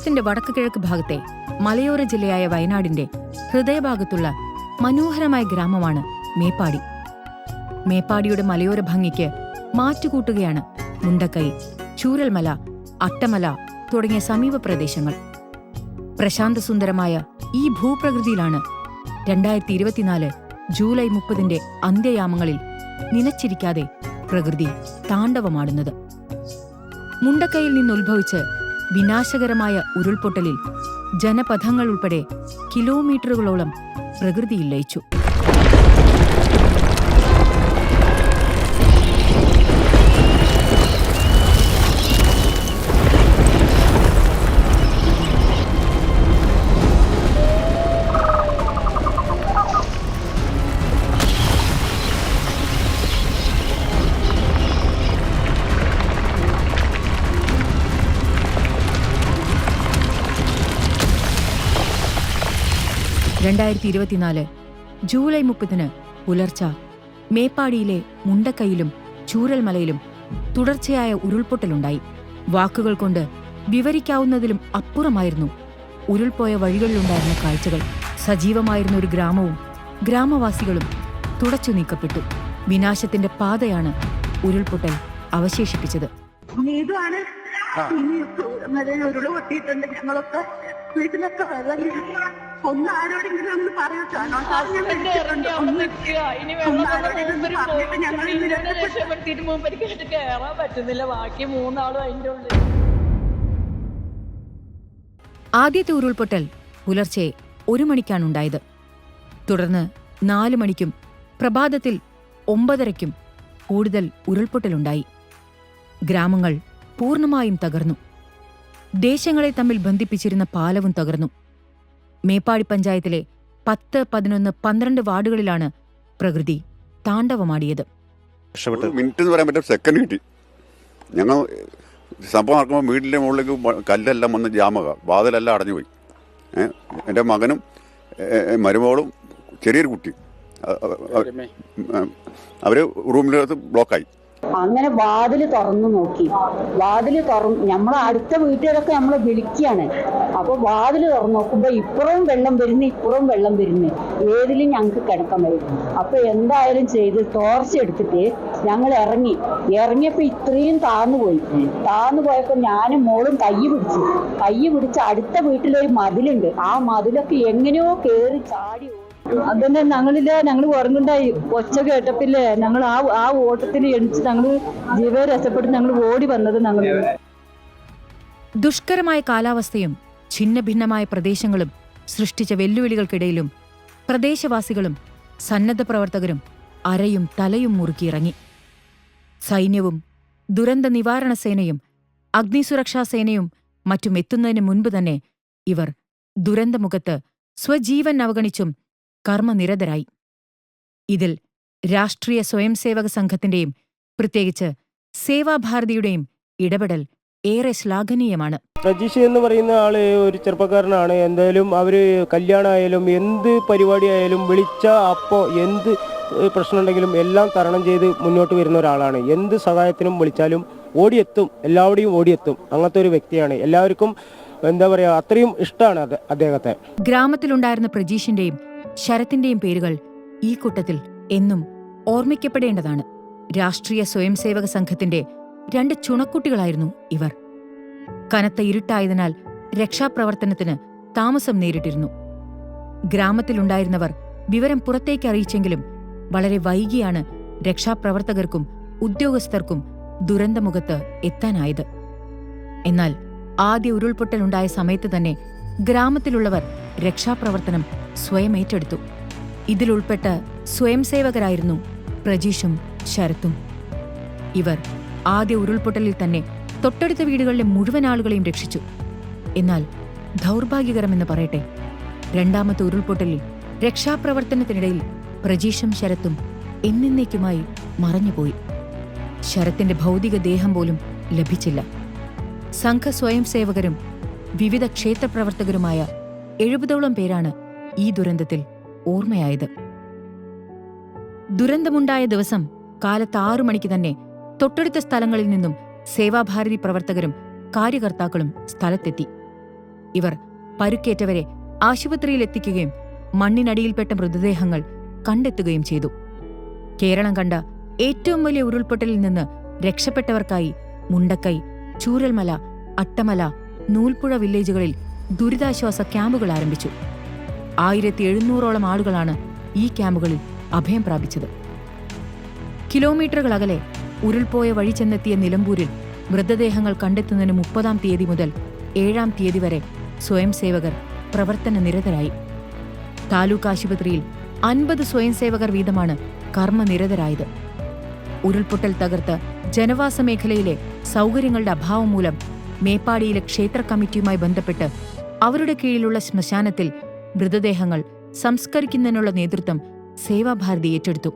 കേരളത്തിന്റെ വടക്ക് കിഴക്ക് ഭാഗത്തെ മലയോര ജില്ലയായ വയനാടിന്റെ ഹൃദയഭാഗത്തുള്ള മനോഹരമായ ഗ്രാമമാണ് മേപ്പാടി. മേപ്പാടിയുടെ മലയോര ഭംഗിക്ക് മാറ്റുകൂട്ടുകയാണ് മുണ്ടക്കൈ, ചൂരൽമല, അട്ടമല തുടങ്ങിയ സമീപ പ്രദേശങ്ങൾ. പ്രശാന്തസുന്ദരമായ ഈ ഭൂപ്രകൃതിയിലാണ് 2024 ജൂലൈ 30 അന്ത്യയാമങ്ങളിൽ നിനച്ചിരിക്കാതെ പ്രകൃതി താണ്ഡവമാടുന്നത്. മുണ്ടക്കൈയിൽ നിന്നുത്ഭവിച്ച് വിനാശകരമായ ഉരുൾപൊട്ടലിൽ ജനപഥങ്ങൾ ഉൾപ്പെടെ കിലോമീറ്ററുകളോളം പ്രകൃതിയിൽ ലയിച്ചു. ജൂലൈ 30 പുലർച്ച മേപ്പാടിയിലെ മുണ്ടക്കൈയിലും ചൂരൽമലയിലും തുടർച്ചയായ ഉരുൾപൊട്ടലുണ്ടായി. വാക്കുകൾ കൊണ്ട് വിവരിക്കാവുന്നതിലും അപ്പുറമായിരുന്നു ഉരുൾപോയ വഴികളിലുണ്ടായിരുന്ന കാഴ്ചകൾ. സജീവമായിരുന്ന ഒരു ഗ്രാമവും ഗ്രാമവാസികളും തുടച്ചു നീക്കപ്പെട്ടു. വിനാശത്തിന്റെ പാതയാണ് ഉരുൾപൊട്ടൽ അവശേഷിപ്പിച്ചത്. ഉരുള് പൊട്ടിയിട്ടുണ്ട്. ഞങ്ങളൊക്കെ വീട്ടിലൊക്കെ ഒന്ന് ആരോടെങ്കിലും ഒന്ന് ആദ്യത്തെ ഉരുൾപൊട്ടൽ പുലർച്ചെ 1 മണിക്കാണുണ്ടായത്. തുടർന്ന് 4 മണിക്കും പ്രഭാതത്തിൽ 9:30-ക്കും കൂടുതൽ ഉരുൾപൊട്ടലുണ്ടായി. ഗ്രാമങ്ങൾ പൂർണ്ണമായും തകർന്നു. ദേശങ്ങളെ തമ്മിൽ ബന്ധിപ്പിച്ചിരുന്ന പാലവും തകർന്നു. മേപ്പാടി പഞ്ചായത്തിലെ 10, 11, 12 വാർഡുകളിലാണ് പ്രകൃതി താണ്ഡവമാടിയത്. മിനിറ്റ് എന്ന് പറയാൻ പറ്റും, സെക്കൻഡ് കിട്ടി. ഞങ്ങൾ സംഭവം നടക്കുമ്പോൾ വീടിൻ്റെ മുകളിലേക്ക് കല്ലെല്ലാം വന്ന് ജാമക, വാതിലെല്ലാം അടഞ്ഞുപോയി. എൻ്റെ മകനും മരുമകളും ചെറിയൊരു കുട്ടി അവർ റൂമിനകത്ത് ബ്ലോക്കായി. അങ്ങനെ വാതില് തുറന്നു നോക്കി. നമ്മളെ അടുത്ത വീട്ടുകാരൊക്കെ നമ്മളെ വിളിക്കുകയാണ്. അപ്പൊ വാതില് തുറന്നു നോക്കുമ്പോ ഇപ്പുറവും വെള്ളം വരുന്നു, ഏതിലും ഞങ്ങൾക്ക് കിടക്കാൻ വരും. അപ്പൊ എന്തായാലും ചെയ്ത് ടോർച്ച് എടുത്തിട്ട് ഞങ്ങൾ ഇറങ്ങിയപ്പോ ഇത്രയും താന്നു പോയപ്പോ ഞാനും മോളും കൈ പിടിച്ച് അടുത്ത വീട്ടിലൊരു മതിലുണ്ട്. ആ മതിലൊക്കെ എങ്ങനെയോ കേറി ചാടി. അതന്നെ ഞങ്ങൾ ഉറങ്ങുണ്ടായി. ഒച്ച കേട്ടപ്പില്ലേ ഞങ്ങൾ ആ ഓട്ടത്തിന് എണിച്ച് ഞങ്ങള് ജീവൻ രക്ഷപ്പെട്ട് ഞങ്ങൾ ഓടി വന്നത്. ദുഷ്കരമായ കാലാവസ്ഥയും ഛിന്ന ഭിന്നമായ പ്രദേശങ്ങളും സൃഷ്ടിച്ച വെല്ലുവിളികൾക്കിടയിലും പ്രദേശവാസികളും സന്നദ്ധ പ്രവർത്തകരും അരയും തലയും മുറുക്കിയിറങ്ങി. സൈന്യവും ദുരന്ത നിവാരണ സേനയും അഗ്നിസുരക്ഷാ സേനയും മറ്റും എത്തുന്നതിന് മുൻപ് തന്നെ ഇവർ ദുരന്തമുഖത്ത് സ്വജീവൻ അവഗണിച്ചും കർമ്മനിരതരായി. ഇതിൽ രാഷ്ട്രീയ സ്വയംസേവക സംഘത്തിന്റെയും പ്രത്യേകിച്ച് സേവാഭാരതിയുടെയും ഇടപെടൽ ഏറെ ശ്ലാഘനീയമാണ്. പ്രജീഷ് എന്ന് പറയുന്ന ആള് ഒരു ചെറുപ്പക്കാരനാണ്. എന്തായാലും അവര് കല്യാണമായാലും എന്ത് പരിപാടിയായാലും വിളിച്ച അപ്പോൾ എന്ത് പ്രശ്നമുണ്ടെങ്കിലും എല്ലാം തരണം ചെയ്ത് മുന്നോട്ട് വരുന്ന ഒരാളാണ്. എന്ത് സഹായത്തിനും വിളിച്ചാലും ഓടിയെത്തും, എല്ലാവരുടെയും ഓടിയെത്തും. അങ്ങനത്തെ ഒരു വ്യക്തിയാണ്. എല്ലാവർക്കും എന്താ പറയാ, അത്രയും ഇഷ്ടമാണ് അദ്ദേഹത്തെ. ഗ്രാമത്തിലുണ്ടായിരുന്ന പ്രജീഷിന്റെയും ശരത്തിന്റെയും പേരുകൾ ഈ കൂട്ടത്തിൽ എന്നും ഓർമ്മിക്കപ്പെടേണ്ടതാണ്. രാഷ്ട്രീയ സ്വയംസേവക സംഘത്തിന്റെ 2 ചുണക്കുട്ടികളായിരുന്നു ഇവർ. കനത്ത ഇരുട്ടായതിനാൽ രക്ഷാപ്രവർത്തനത്തിന് താമസം നേരിട്ടിരുന്നു. ഗ്രാമത്തിലുണ്ടായിരുന്നവർ വിവരം പുറത്തേക്ക് അറിയിച്ചെങ്കിലും വളരെ വൈകിയാണ് രക്ഷാപ്രവർത്തകർക്കും ഉദ്യോഗസ്ഥർക്കും ദുരന്തമുഖത്ത് എത്താനായത്. എന്നാൽ ആദ്യ ഉരുൾപൊട്ടലുണ്ടായ സമയത്ത് തന്നെ ഗ്രാമത്തിലുള്ളവർ രക്ഷാപ്രവർത്തനം സ്വയം ഏറ്റെടുത്തു. ഇതിലുൾപ്പെട്ട സ്വയംസേവകരായിരുന്നു പ്രജീഷും ശരത്തും. ഇവർ ആദ്യ ഉരുൾപൊട്ടലിൽ തന്നെ തൊട്ടടുത്ത വീടുകളിലെ മുഴുവൻ ആളുകളെയും രക്ഷിച്ചു. എന്നാൽ ദൗർഭാഗ്യകരമെന്ന് പറയട്ടെ, 2ാമത്തെ ഉരുൾപൊട്ടലിൽ രക്ഷാപ്രവർത്തനത്തിനിടയിൽ പ്രജീഷും ശരത്തും എന്നേക്കുമായി മറഞ്ഞുപോയി. ശരത്തിന്റെ ഭൗതികദേഹം പോലും ലഭിച്ചില്ല. സംഘ സ്വയംസേവകരും വിവിധ ക്ഷേത്രപ്രവർത്തകരുമായ 70ഓളം പേരാണ് ഈ ദുരന്തത്തിൽ ഓർമ്മയായത്. ദുരന്തമുണ്ടായ ദിവസം കാലത്ത് 6 മണിക്ക് തന്നെ തൊട്ടടുത്ത സ്ഥലങ്ങളിൽ നിന്നും സേവാഭാരതി പ്രവർത്തകരും കാര്യകർത്താക്കളും സ്ഥലത്തെത്തി. ഇവർ പരുക്കേറ്റവരെ ആശുപത്രിയിൽ എത്തിക്കുകയും മണ്ണിനടിയിൽപ്പെട്ട മൃതദേഹങ്ങൾ കണ്ടെത്തുകയും ചെയ്തു. കേരളം കണ്ട ഏറ്റവും വലിയ ഉരുൾപൊട്ടലിൽ നിന്ന് രക്ഷപ്പെട്ടവർക്കായി മുണ്ടക്കൈ, ചൂരൽമല, അട്ടമല, നൂൽപ്പുഴ വില്ലേജുകളിൽ ദുരിതാശ്വാസ ക്യാമ്പുകൾ ആരംഭിച്ചു. 1700ഓളം ആളുകളാണ് ഈ ക്യാമ്പുകളിൽ അഭയം പ്രാപിച്ചത്. കിലോമീറ്ററുകൾ അകലെ ഉരുൾപോയ വഴി ചെന്നെത്തിയ നിലമ്പൂരിൽ മൃതദേഹങ്ങൾ കണ്ടെത്തുന്നതിന് 30-ാം തീയതി മുതൽ 7-ാം തീയതി വരെ സ്വയംസേവകർ പ്രവർത്തന നിരതരായി. താലൂക്ക് ആശുപത്രിയിൽ 50 സ്വയംസേവകർ വീതമാണ് കർമ്മനിരതരായത്. ഉരുൾപൊട്ടൽ തകർത്ത് ജനവാസ മേഖലയിലെ സൗകര്യങ്ങളുടെ അഭാവം മൂലം മേപ്പാടിയിലെ ക്ഷേത്ര കമ്മിറ്റിയുമായി ബന്ധപ്പെട്ട് അവരുടെ കീഴിലുള്ള ശ്മശാനത്തിൽ മൃതദേഹങ്ങൾ സംസ്കരിക്കുന്നതിനുള്ള നേതൃത്വം സേവാഭാരതി ഏറ്റെടുത്തു.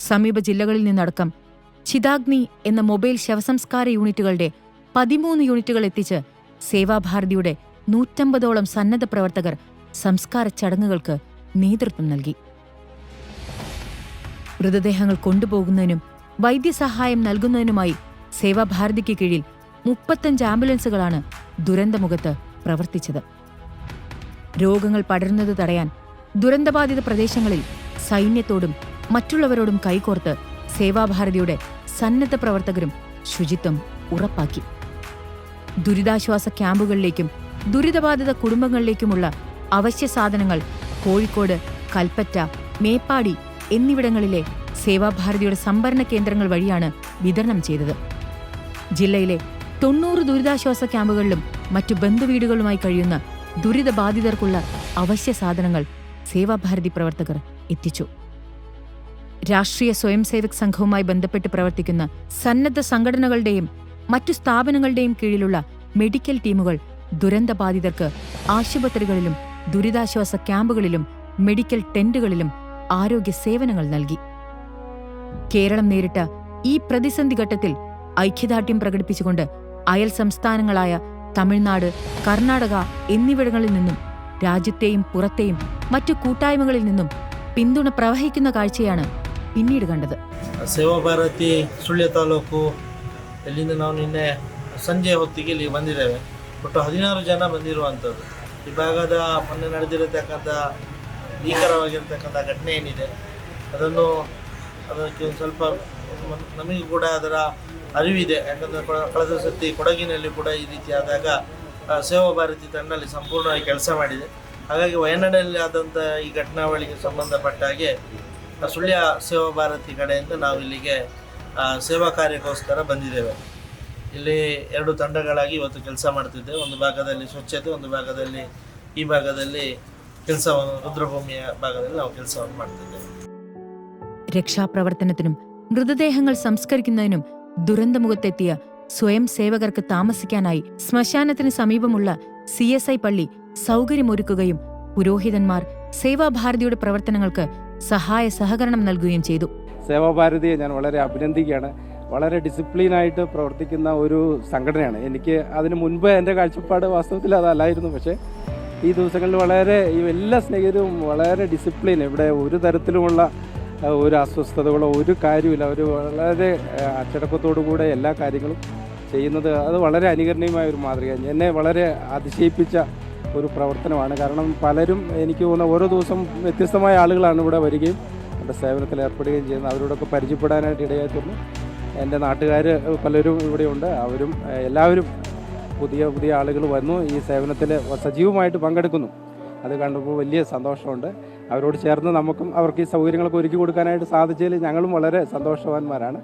സമീപ ജില്ലകളിൽ നിന്നടക്കം ചിതാഗ്നി എന്ന മൊബൈൽ ശവസംസ്കാര യൂണിറ്റുകളുടെ 13 യൂണിറ്റുകൾ എത്തിച്ച് സേവാഭാരതിയുടെ 150ഓളം സന്നദ്ധ പ്രവർത്തകർ സംസ്കാര ചടങ്ങുകൾക്ക് നേതൃത്വം നൽകി. മൃതദേഹങ്ങൾ കൊണ്ടുപോകുന്നതിനും വൈദ്യസഹായം നൽകുന്നതിനുമായി സേവാഭാരതിക്ക് കീഴിൽ 35 ആംബുലൻസുകളാണ് ദുരന്തമുഖത്ത് പ്രവർത്തിച്ചത്. രോഗങ്ങൾ പടരുന്നത് തടയാൻ ദുരന്തബാധിത പ്രദേശങ്ങളിൽ സൈന്യത്തോടും മറ്റുള്ളവരോടും കൈകോർത്ത് സേവാഭാരതിയുടെ സന്നദ്ധ പ്രവർത്തകരും ശുചിത്വം ഉറപ്പാക്കി. ദുരിതാശ്വാസ ക്യാമ്പുകളിലേക്കും ദുരിതബാധിത കുടുംബങ്ങളിലേക്കുമുള്ള അവശ്യ സാധനങ്ങൾ കോഴിക്കോട്, കൽപ്പറ്റ, മേപ്പാടി എന്നിവിടങ്ങളിലെ സേവാഭാരതിയുടെ സംഭരണ കേന്ദ്രങ്ങൾ വഴിയാണ് വിതരണം ചെയ്തത്. ജില്ലയിലെ 90 ദുരിതാശ്വാസ ക്യാമ്പുകളിലും മറ്റു ബന്ധുവീടുകളുമായി കഴിയുന്ന ദുരിതബാധിതർക്കുള്ള അവശ്യ സാധനങ്ങൾ സേവാഭാരതി പ്രവർത്തകർ എത്തിച്ചു. രാഷ്ട്രീയ സ്വയംസേവക് സംഘവുമായി ബന്ധപ്പെട്ട് പ്രവർത്തിക്കുന്ന സന്നദ്ധ സംഘടനകളുടെയും മറ്റു സ്ഥാപനങ്ങളുടെയും കീഴിലുള്ള മെഡിക്കൽ ടീമുകൾ ദുരന്തബാധിതർക്ക് ആശുപത്രികളിലും ദുരിതാശ്വാസ ക്യാമ്പുകളിലും മെഡിക്കൽ ടെന്റുകളിലും ആരോഗ്യ സേവനങ്ങൾ നൽകി. കേരളം നേരിട്ട ഈ പ്രതിസന്ധി ഘട്ടത്തിൽ ഐക്യദാർഢ്യം പ്രകടിപ്പിച്ചുകൊണ്ട് അയൽ സംസ്ഥാനങ്ങളായ തമിഴ്നാട്, കർണാടക എന്നിവിടങ്ങളിൽ നിന്നും രാജ്യത്തെയും പുറത്തെയും മറ്റു കൂട്ടായ്മകളിൽ നിന്നും പിന്തുണ പ്രവഹിക്കുന്ന കാഴ്ചയാണ് പിന്നീട് കണ്ടത്. ಸೇವಾಭಾರತಿ ಸುಳ್ಯ ತಾಲೂಕು ಎಲ್ಲಿಂದ ನಾವು ನಿನ್ನೆ ಸಂಜೆ ಹೊತ್ತಿಗೆ ಇಲ್ಲಿ ಬಂದಿದ್ದೇವೆ. ಒಟ್ಟು 16 ಜನ ಬಂದಿರುವಂಥದ್ದು. ಈ ಭಾಗದ ಮೊನ್ನೆ ನಡೆದಿರತಕ್ಕಂಥ ಭೀಕರವಾಗಿರ್ತಕ್ಕಂಥ ಘಟನೆ ಏನಿದೆ ಅದಕ್ಕೆ ಒಂದು ಸ್ವಲ್ಪ ನಮಗೂ ಕೂಡ ಅದರ ಅರಿವಿದೆ. ಯಾಕಂದರೆ ಕಳೆದ ಸತಿ ಕೊಡಗಿನಲ್ಲಿ ಕೂಡ ಈ ರೀತಿ ಆದಾಗ ಸೇವಾಭಾರತಿ ತಂಡದಲ್ಲಿ ಸಂಪೂರ್ಣವಾಗಿ ಕೆಲಸ ಮಾಡಿದೆ. ಹಾಗಾಗಿ ವಯನಾಡಿನಲ್ಲಿ ಆದಂಥ ಈ ಘಟನಾವಳಿಗೆ ಸಂಬಂಧಪಟ್ಟ ಹಾಗೆ ಸುಳ್ಯ ಸೇವಾಭಾರತಿ ಕಡೆಯಿಂದ ನಾವು ಇಲ್ಲಿಗೆ ಸೇವಾ ಕಾರ್ಯಕ್ಕೋಸ್ಕರ ಬಂದಿದ್ದೇವೆ. ಇಲ್ಲಿ 2 ತಂಡಗಳಾಗಿ ಇವತ್ತು ಕೆಲಸ ಮಾಡ್ತಿದ್ದೇವೆ. ಒಂದು ಭಾಗದಲ್ಲಿ ಸ್ವಚ್ಛತೆ, ಒಂದು ಭಾಗದಲ್ಲಿ ಈ ഭാഗದಲ್ಲಿ ಕೆಲಸವನ್ನು രുദ്രഭൂമിಯ ഭാഗದಲ್ಲಿ ನಾವು ಕೆಲಸವನ್ನು ಮಾಡ್ತಿದ್ದೇವೆ. രക്ഷാപ്രവർത്തനത്തിനും മൃതദേഹങ്ങൾ സംസ്കരിക്കുന്നതിനും ദുരന്തമുഖത്തെത്തിയ സ്വയം സേവകർക്ക് താമസിക്കാനായി ശ്മശാനത്തിന് സമീപമുള്ള CSI പള്ളി സൗകര്യമൊരുക്കുകയും പുരോഹിതന്മാർ സേവാഭാരതിയുടെ പ്രവർത്തനങ്ങൾക്ക് സഹായ സഹകരണം നൽകുകയും ചെയ്തു. സേവാഭാരതിയെ ഞാൻ വളരെ അഭിനന്ദിക്കുകയാണ്. വളരെ ഡിസിപ്ലിനായിട്ട് പ്രവർത്തിക്കുന്ന ഒരു സംഘടനയാണ്. എനിക്ക് അതിന് മുൻപ് എൻ്റെ കാഴ്ചപ്പാട് വാസ്തവത്തിൽ അതല്ലായിരുന്നു. പക്ഷേ ഈ ദിവസങ്ങളിൽ വളരെ എല്ലാ സ്നേഹിതരും വളരെ ഡിസിപ്ലിൻ, ഇവിടെ ഒരു തരത്തിലുമുള്ള ഒരു അസ്വസ്ഥതകളോ ഒരു കാര്യമില്ല. അവർ വളരെ അച്ചടക്കത്തോടു കൂടെ എല്ലാ കാര്യങ്ങളും ചെയ്യുന്നത് അത് വളരെ അനുകരണീയമായ ഒരു മാതൃക. എന്നെ വളരെ അതിശയിപ്പിച്ച ഒരു പ്രവർത്തനമാണ്. കാരണം പലരും എനിക്ക് തോന്നുന്ന ഓരോ ദിവസം വ്യത്യസ്തമായ ആളുകളാണ് ഇവിടെ വരികയും എൻ്റെ സേവനത്തിൽ ഏർപ്പെടുകയും ചെയ്യുന്നത്. അവരോടൊക്കെ പരിചയപ്പെടാനായിട്ട് ഇടയായിത്തീർന്നു. എൻ്റെ നാട്ടുകാർ പലരും ഇവിടെയുണ്ട്. അവരും എല്ലാവരും പുതിയ ആളുകൾ വന്നു ഈ സേവനത്തിൽ സജീവമായിട്ട് പങ്കെടുക്കുന്നു. അത് കണ്ടപ്പോൾ വലിയ സന്തോഷമുണ്ട്. അവരോട് ചേർന്ന് നമുക്കും അവർക്ക് ഈ സൗകര്യങ്ങളൊക്കെ ഒരുക്കി കൊടുക്കാനായിട്ട് സാധിച്ചതിൽ ഞങ്ങളും വളരെ സന്തോഷവാന്മാരാണ്.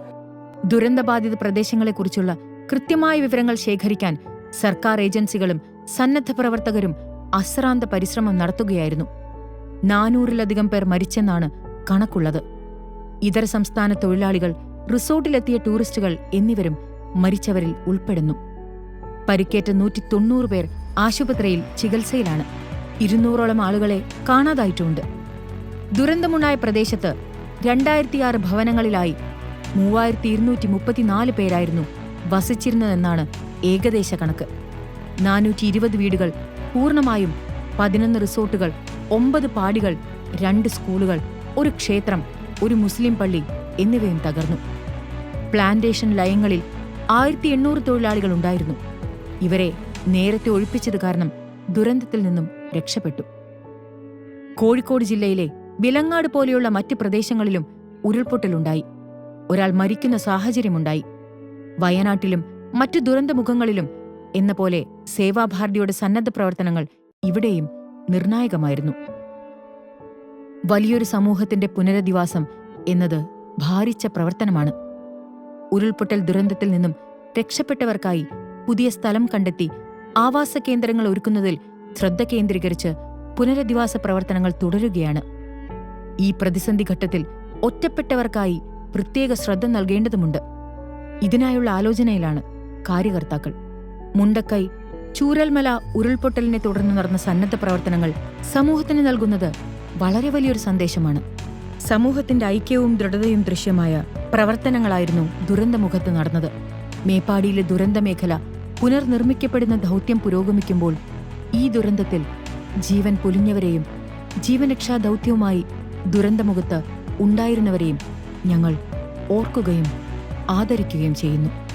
ദുരന്തബാധിത പ്രദേശങ്ങളെക്കുറിച്ചുള്ള കൃത്യമായ വിവരങ്ങൾ ശേഖരിക്കാൻ സർക്കാർ ഏജൻസികളും സന്നദ്ധ പ്രവർത്തകരും അശ്രാന്ത പരിശ്രമം നടത്തുകയായിരുന്നു. 400-ലധികം പേർ മരിച്ചെന്നാണ് കണക്കുള്ളത്. ഇതര സംസ്ഥാന തൊഴിലാളികൾ, റിസോർട്ടിലെത്തിയ ടൂറിസ്റ്റുകൾ എന്നിവരും മരിച്ചവരിൽ ഉൾപ്പെടുന്നു. പരിക്കേറ്റ 190 പേർ ആശുപത്രിയിൽ ചികിത്സയിലാണ്. 200ഓളം ആളുകളെ കാണാതായിട്ടുമുണ്ട്. ദുരന്തമുണ്ടായ പ്രദേശത്ത് 2006 ഭവനങ്ങളിലായി 3234 പേരായിരുന്നു വസിച്ചിരുന്നതെന്നാണ് ഏകദേശ കണക്ക്. 420 വീടുകൾ പൂർണ്ണമായും, 11 റിസോർട്ടുകൾ, 9 പാടികൾ, 2 സ്കൂളുകൾ, ഒരു ക്ഷേത്രം, ഒരു മുസ്ലിം പള്ളി എന്നിവയും തകർന്നു. പ്ലാന്റേഷൻ ലയങ്ങളിൽ 1800 തൊഴിലാളികൾ ഉണ്ടായിരുന്നു. ഇവരെ നേരത്തെ ഒഴിപ്പിച്ചത് കാരണം ദുരന്തത്തിൽ നിന്നും രക്ഷപ്പെട്ടു. കോഴിക്കോട് ജില്ലയിലെ വിലങ്ങാട് പോലെയുള്ള മറ്റ് പ്രദേശങ്ങളിലും ഉരുൾപൊട്ടലുണ്ടായി. ഒരാൾ മരിക്കുന്ന സാഹചര്യമുണ്ടായി. വയനാട്ടിലും മറ്റു ദുരന്തമുഖങ്ങളിലും എന്ന പോലെ സേവാഭാരതിയുടെ സന്നദ്ധ പ്രവർത്തനങ്ങൾ ഇവിടെയും നിർണായകമായിരുന്നു. വലിയൊരു സമൂഹത്തിന്റെ പുനരധിവാസം എന്നത് ഭാരിച്ച പ്രവർത്തനമാണ്. ഉരുൾപൊട്ടൽ ദുരന്തത്തിൽ നിന്നും രക്ഷപ്പെട്ടവർക്കായി പുതിയ സ്ഥലം കണ്ടെത്തി ആവാസ കേന്ദ്രങ്ങൾ ഒരുക്കുന്നതിൽ ശ്രദ്ധ കേന്ദ്രീകരിച്ച് പുനരധിവാസ പ്രവർത്തനങ്ങൾ തുടരുകയാണ്. ഈ പ്രതിസന്ധി ഘട്ടത്തിൽ ഒറ്റപ്പെട്ടവർക്കായി പ്രത്യേക ശ്രദ്ധ നൽകേണ്ടതുണ്ട്. ഇതിനായുള്ള ആലോചനയിലാണ് കാര്യകർത്താക്കൾ. മുണ്ടക്കൈ, ചൂരൽമല ഉരുൾപൊട്ടലിനെ തുടർന്ന് നടന്ന സന്നദ്ധ പ്രവർത്തനങ്ങൾ സമൂഹത്തിന് നൽകുന്നത് വളരെ വലിയൊരു സന്ദേശമാണ്. സമൂഹത്തിന്റെ ഐക്യവും ദൃഢതയും ദൃശ്യമായ പ്രവർത്തനങ്ങളായിരുന്നു ദുരന്തമുഖത്ത് നടന്നത്. മേപ്പാടിയിലെ ദുരന്തമേഖല പുനർനിർമ്മിക്കപ്പെടുന്ന ദൗത്യം പുരോഗമിക്കുമ്പോൾ ഈ ദുരന്തത്തിൽ ജീവൻ പൊലിഞ്ഞവരെയും ജീവനരക്ഷാ ദൗത്യവുമായി ദുരന്തമുഖത്ത് ഉണ്ടായിരുന്നവരെയും ഞങ്ങൾ ഓർക്കുകയും ആദരിക്കുകയും ചെയ്യുന്നു.